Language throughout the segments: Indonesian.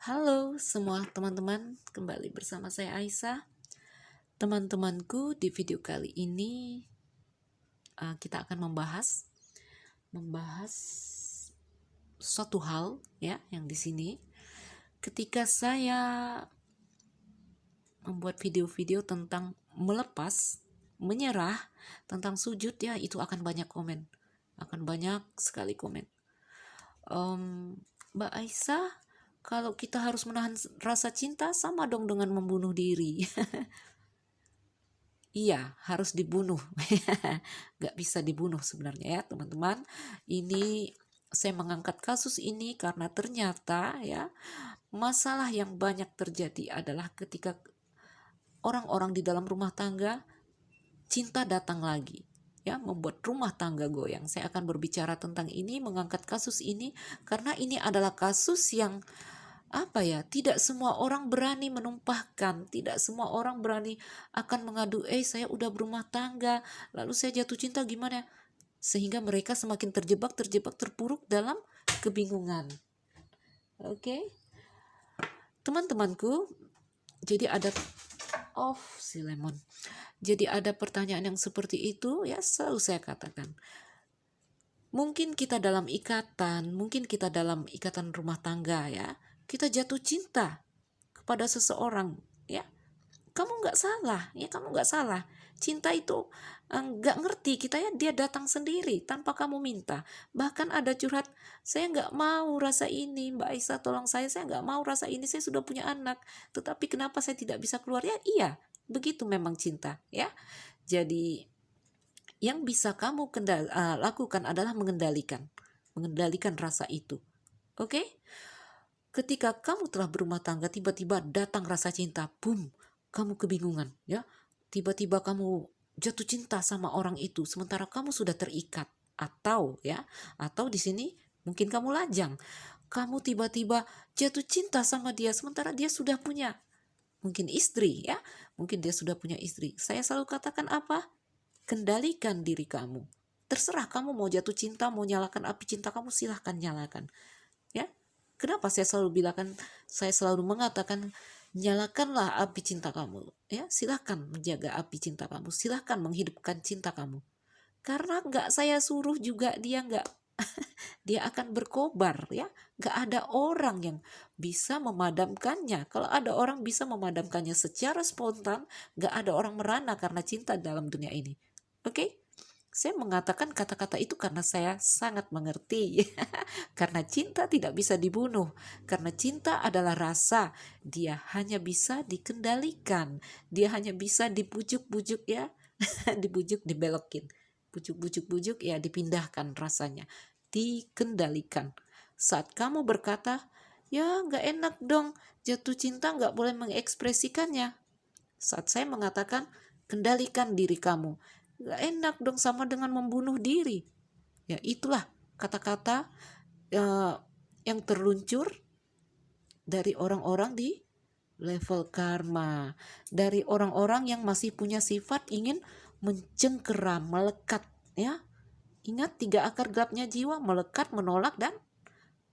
Halo semua teman-teman, kembali bersama saya Aisyah. Teman-temanku, di video kali ini kita akan membahas suatu hal ya yang di sini. Ketika saya membuat video-video tentang melepas, menyerah, tentang sujud ya, itu akan banyak komen, akan banyak sekali komen. Mbak Aisyah, kalau kita harus menahan rasa cinta sama dong dengan membunuh diri. Iya, harus dibunuh. Nggak bisa dibunuh sebenarnya ya teman-teman. Ini saya mengangkat kasus ini karena ternyata ya masalah yang banyak terjadi adalah ketika orang-orang di dalam rumah tangga cinta datang lagi. Ya, membuat rumah tangga goyang. Saya akan berbicara tentang ini, mengangkat kasus ini karena ini adalah kasus yang tidak semua orang berani menumpahkan, tidak semua orang berani akan mengadu, saya udah berumah tangga, lalu saya jatuh cinta gimana? Sehingga mereka semakin terjebak, terpuruk dalam kebingungan. Oke, teman-temanku, jadi ada si lemon. Jadi ada pertanyaan yang seperti itu, ya selalu saya katakan. Mungkin kita dalam ikatan rumah tangga ya, kita jatuh cinta kepada seseorang ya, kamu nggak salah, cinta itu nggak ngerti kita ya, dia datang sendiri tanpa kamu minta. Bahkan ada curhat, saya nggak mau rasa ini, Mbak Aisyah tolong saya nggak mau rasa ini, saya sudah punya anak, tetapi kenapa saya tidak bisa keluar ya? Iya, begitu memang cinta ya. Jadi yang bisa kamu lakukan adalah mengendalikan rasa itu. Oke? Ketika kamu telah berumah tangga, tiba-tiba datang rasa cinta, boom, kamu kebingungan, ya. Tiba-tiba kamu jatuh cinta sama orang itu, sementara kamu sudah terikat, atau di sini mungkin kamu lajang, kamu tiba-tiba jatuh cinta sama dia, sementara dia sudah punya, mungkin istri, ya, mungkin dia sudah punya istri. Saya selalu katakan apa? Kendalikan diri kamu. Terserah kamu mau jatuh cinta, mau nyalakan api cinta kamu, silahkan nyalakan. Ya, kenapa saya selalu mengatakan nyalakanlah api cinta kamu. Ya, silahkan menjaga api cinta kamu, silahkan menghidupkan cinta kamu. Karena nggak saya suruh juga dia akan berkobar ya. Nggak ada orang yang bisa memadamkannya. Kalau ada orang bisa memadamkannya secara spontan, nggak ada orang merana karena cinta dalam dunia ini. Oke? Saya mengatakan kata-kata itu karena saya sangat mengerti. Karena cinta tidak bisa dibunuh. Karena cinta adalah rasa. Dia hanya bisa dikendalikan. Dia hanya bisa dibujuk-bujuk ya. Dibujuk, dibelokin. Bujuk-bujuk-bujuk ya, dipindahkan rasanya. Dikendalikan. Saat kamu berkata, ya nggak enak dong, jatuh cinta nggak boleh mengekspresikannya. Saat saya mengatakan, kendalikan diri kamu. Gak enak dong, sama dengan membunuh diri. Ya itulah kata-kata yang terluncur dari orang-orang di level karma. Dari orang-orang yang masih punya sifat ingin mencengkeram, melekat. Ya, ingat 3 akar gelapnya jiwa, melekat, menolak, dan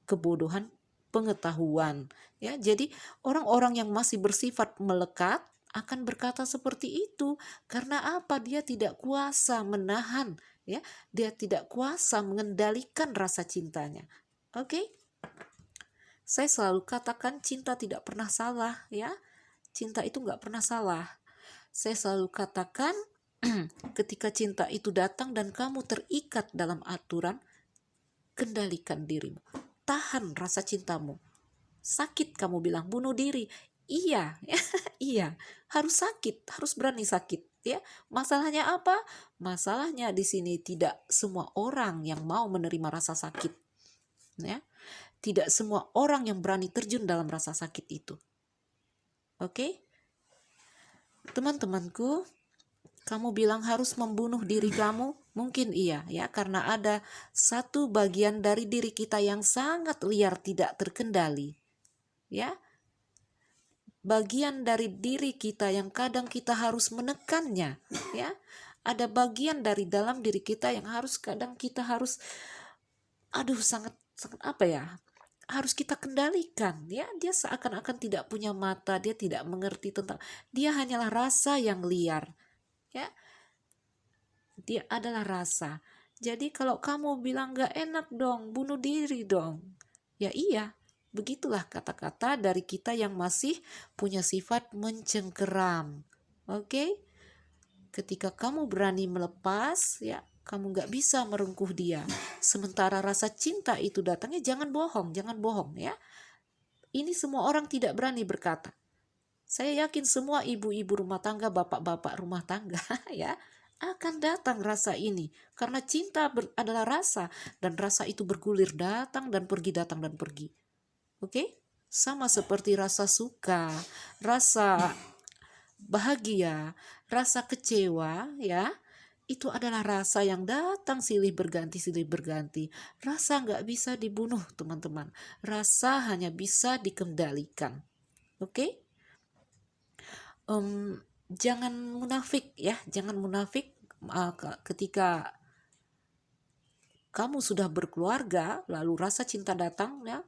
kebodohan pengetahuan. Ya, jadi orang-orang yang masih bersifat melekat akan berkata seperti itu karena apa? Dia tidak kuasa menahan ya, dia tidak kuasa mengendalikan rasa cintanya. Oke? Saya selalu katakan cinta tidak pernah salah ya. Cinta itu nggak pernah salah. Saya selalu katakan ketika cinta itu datang dan kamu terikat dalam aturan, kendalikan dirimu. Tahan rasa cintamu. Sakit kamu bilang bunuh diri. Iya, iya, harus sakit, harus berani sakit ya. Masalahnya apa? Masalahnya di sini tidak semua orang yang mau menerima rasa sakit. Ya. Tidak semua orang yang berani terjun dalam rasa sakit itu. Oke? Teman-temanku, kamu bilang harus membunuh diri kamu? Mungkin iya ya, karena ada satu bagian dari diri kita yang sangat liar, tidak terkendali. Ya, bagian dari diri kita yang kadang kita harus menekannya ya. Ada bagian dari dalam diri kita yang kadang kita harus sangat harus kita kendalikan, ya. Dia seakan-akan tidak punya mata, dia tidak mengerti tentang, dia hanyalah rasa yang liar, ya. Dia adalah rasa. Jadi kalau kamu bilang gak enak dong, bunuh diri dong. Ya iya, begitulah kata-kata dari kita yang masih punya sifat mencengkeram. Oke? Ketika kamu berani melepas, ya kamu gak bisa merengkuh dia. Sementara rasa cinta itu datangnya, jangan bohong ya. Ini semua orang tidak berani berkata. Saya yakin semua ibu-ibu rumah tangga, bapak-bapak rumah tangga ya, akan datang rasa ini. Karena cinta adalah rasa, dan rasa itu bergulir, datang dan pergi, datang dan pergi. Oke? Sama seperti rasa suka, rasa bahagia, rasa kecewa, ya. Itu adalah rasa yang datang silih berganti. Rasa nggak bisa dibunuh, teman-teman. Rasa hanya bisa dikendalikan. Oke? Jangan munafik ya, jangan munafik ketika kamu sudah berkeluarga, lalu rasa cinta datang ya,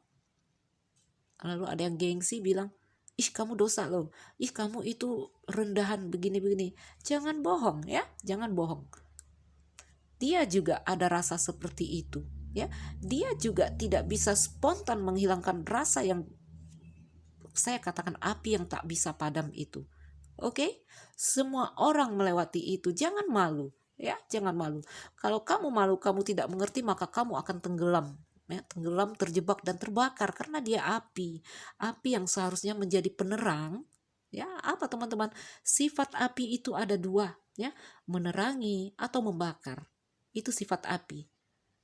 lalu ada yang gengsi bilang, ih kamu dosa loh, ih kamu itu rendahan begini-begini. Jangan bohong ya, jangan bohong. Dia juga ada rasa seperti itu ya, dia juga tidak bisa spontan menghilangkan rasa yang saya katakan api yang tak bisa padam itu. Oke, semua orang melewati itu. Jangan malu, ya, jangan malu. Kalau kamu malu, kamu tidak mengerti, maka kamu akan tenggelam, ya, tenggelam, terjebak dan terbakar karena dia api yang seharusnya menjadi penerang. Ya, apa teman-teman? Sifat api itu ada dua, ya, menerangi atau membakar. Itu sifat api.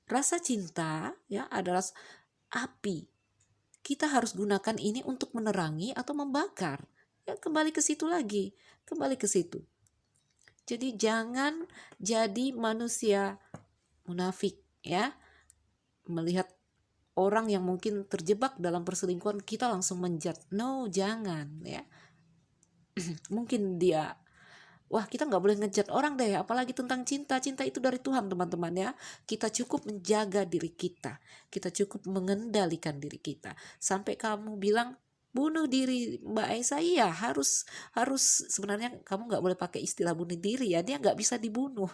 Rasa cinta, ya, adalah api. Kita harus gunakan ini untuk menerangi atau membakar. Ya, kembali ke situ lagi, kembali ke situ. Jadi jangan jadi manusia munafik ya, melihat orang yang mungkin terjebak dalam perselingkuhan kita langsung menjat. No, jangan ya. Mungkin dia, wah kita nggak boleh ngejat orang deh, apalagi tentang cinta. Cinta itu dari Tuhan teman-teman ya. Kita cukup menjaga diri kita cukup mengendalikan diri kita. Sampai kamu bilang bunuh diri, Mbak Aisyah, iya harus sebenarnya kamu nggak boleh pakai istilah bunuh diri ya, dia nggak bisa dibunuh.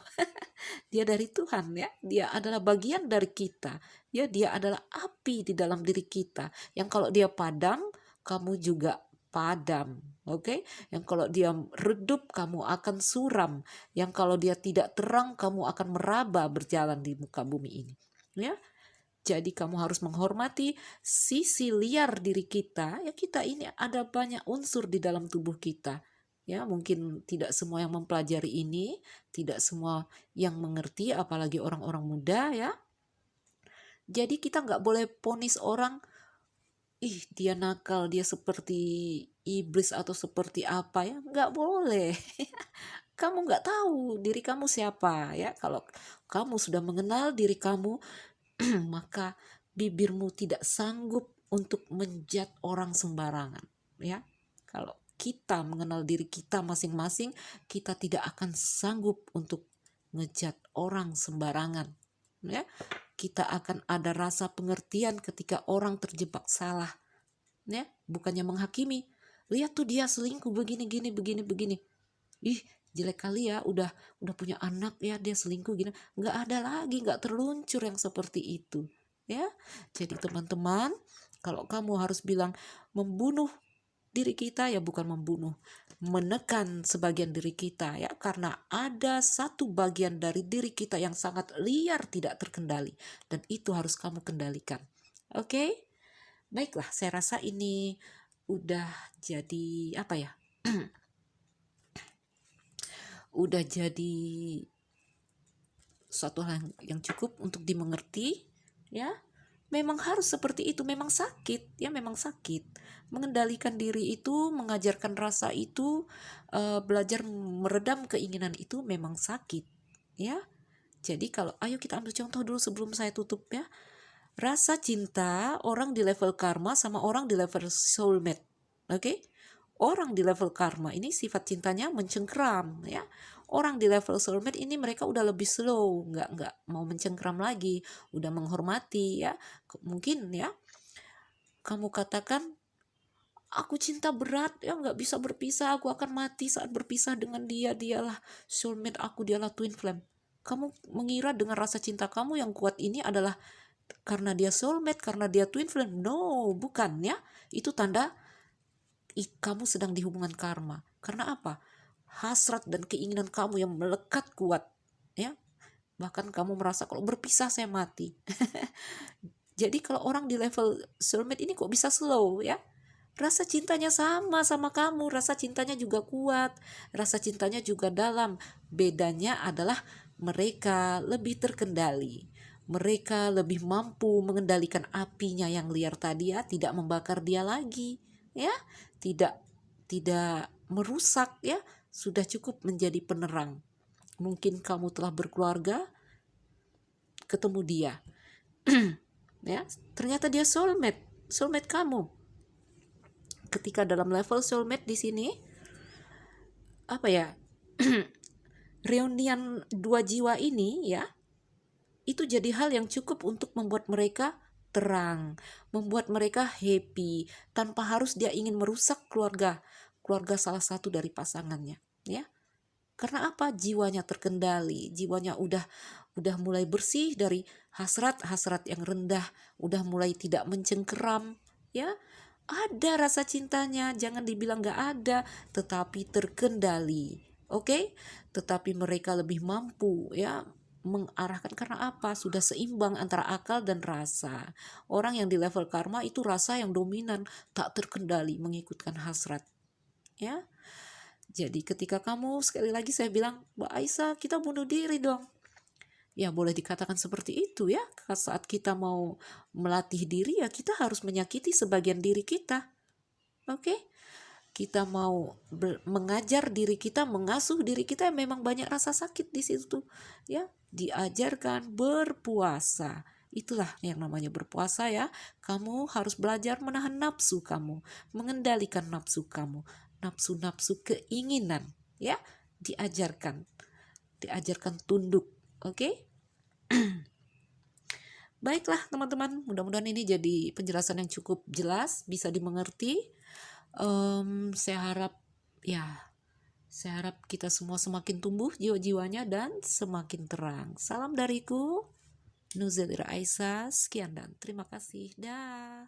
Dia dari Tuhan ya, dia adalah bagian dari kita ya, dia adalah api di dalam diri kita yang kalau dia padam kamu juga padam. Oke, yang kalau dia redup kamu akan suram, yang kalau dia tidak terang kamu akan meraba berjalan di muka bumi ini ya. Jadi kamu harus menghormati sisi liar diri kita. Ya, kita ini ada banyak unsur di dalam tubuh kita. Ya, mungkin tidak semua yang mempelajari ini, tidak semua yang mengerti, apalagi orang-orang muda ya. Jadi kita nggak boleh ponis orang, ih dia nakal, dia seperti iblis atau seperti apa ya. Nggak boleh. Kamu nggak tahu diri kamu siapa ya. Kalau kamu sudah mengenal diri kamu, maka bibirmu tidak sanggup untuk menjat orang sembarangan ya. Kalau kita mengenal diri kita masing-masing, kita tidak akan sanggup untuk ngejat orang sembarangan ya. Kita akan ada rasa pengertian ketika orang terjebak salah ya, bukannya menghakimi. Lihat tuh dia selingkuh begini, ih jelek kali ya, udah punya anak ya, dia selingkuh gini. Nggak ada lagi, nggak terluncur yang seperti itu ya. Jadi teman-teman, kalau kamu harus bilang membunuh diri kita, ya bukan membunuh, menekan sebagian diri kita ya, karena ada satu bagian dari diri kita yang sangat liar, tidak terkendali, dan itu harus kamu kendalikan. Oke? Baiklah, saya rasa ini udah jadi apa ya? Udah jadi suatu hal yang cukup untuk dimengerti ya. Memang harus seperti itu, memang sakit ya, memang sakit. Mengendalikan diri itu, mengajarkan rasa itu, belajar meredam keinginan itu memang sakit ya. Jadi kalau ayo kita ambil contoh dulu sebelum saya tutup ya. Rasa cinta orang di level karma sama orang di level soulmate. Oke? Orang di level karma ini sifat cintanya mencengkeram ya. Orang di level soulmate ini mereka udah lebih slow, nggak mau mencengkeram lagi, udah menghormati ya. Mungkin ya kamu katakan, aku cinta berat, ya nggak bisa berpisah, aku akan mati saat berpisah dengan dia, dialah soulmate aku, dialah twin flame. Kamu mengira dengan rasa cinta kamu yang kuat ini adalah karena dia soulmate, karena dia twin flame. No, bukan ya. Itu tanda kamu sedang di hubungan karma. Karena apa? Hasrat dan keinginan kamu yang melekat kuat, ya. Bahkan kamu merasa kalau berpisah saya mati. Jadi kalau orang di level soulmate ini kok bisa slow ya? Rasa cintanya sama kamu, rasa cintanya juga kuat, rasa cintanya juga dalam. Bedanya adalah mereka lebih terkendali. Mereka lebih mampu mengendalikan apinya yang liar tadi ya, tidak membakar dia lagi, ya. Tidak tidak merusak ya, sudah cukup menjadi penerang. Mungkin kamu telah berkeluarga, ketemu dia. Ya, ternyata dia soulmate kamu. Ketika dalam level soulmate di sini, apa ya, reunian dua jiwa ini ya, itu jadi hal yang cukup untuk membuat mereka terang, membuat mereka happy, tanpa harus dia ingin merusak keluarga salah satu dari pasangannya, ya. Karena apa? Jiwanya terkendali, jiwanya udah mulai bersih dari hasrat yang rendah, udah mulai tidak mencengkeram, ya. Ada rasa cintanya, jangan dibilang gak ada, tetapi terkendali. Oke? Tetapi mereka lebih mampu ya mengarahkan, karena apa? Sudah seimbang antara akal dan rasa. Orang yang di level karma itu rasa yang dominan, tak terkendali, mengikutkan hasrat. Ya. Jadi ketika kamu, sekali lagi saya bilang, Mbak Aisyah, kita bunuh diri dong. Ya boleh dikatakan seperti itu ya. Saat kita mau melatih diri ya kita harus menyakiti sebagian diri kita. Oke? Kita mau mengajar diri kita, mengasuh diri kita, memang banyak rasa sakit di situ. Ya, diajarkan berpuasa. Itulah yang namanya berpuasa ya. Kamu harus belajar menahan nafsu kamu, mengendalikan nafsu kamu, nafsu-nafsu keinginan, ya, diajarkan tunduk. Oke? Baiklah teman-teman, mudah-mudahan ini jadi penjelasan yang cukup jelas, bisa dimengerti. Saya harap kita semua semakin tumbuh jiwa-jiwanya dan semakin terang. Salam dariku, Nuzalira Aisyah. Sekian dan terima kasih. Dah.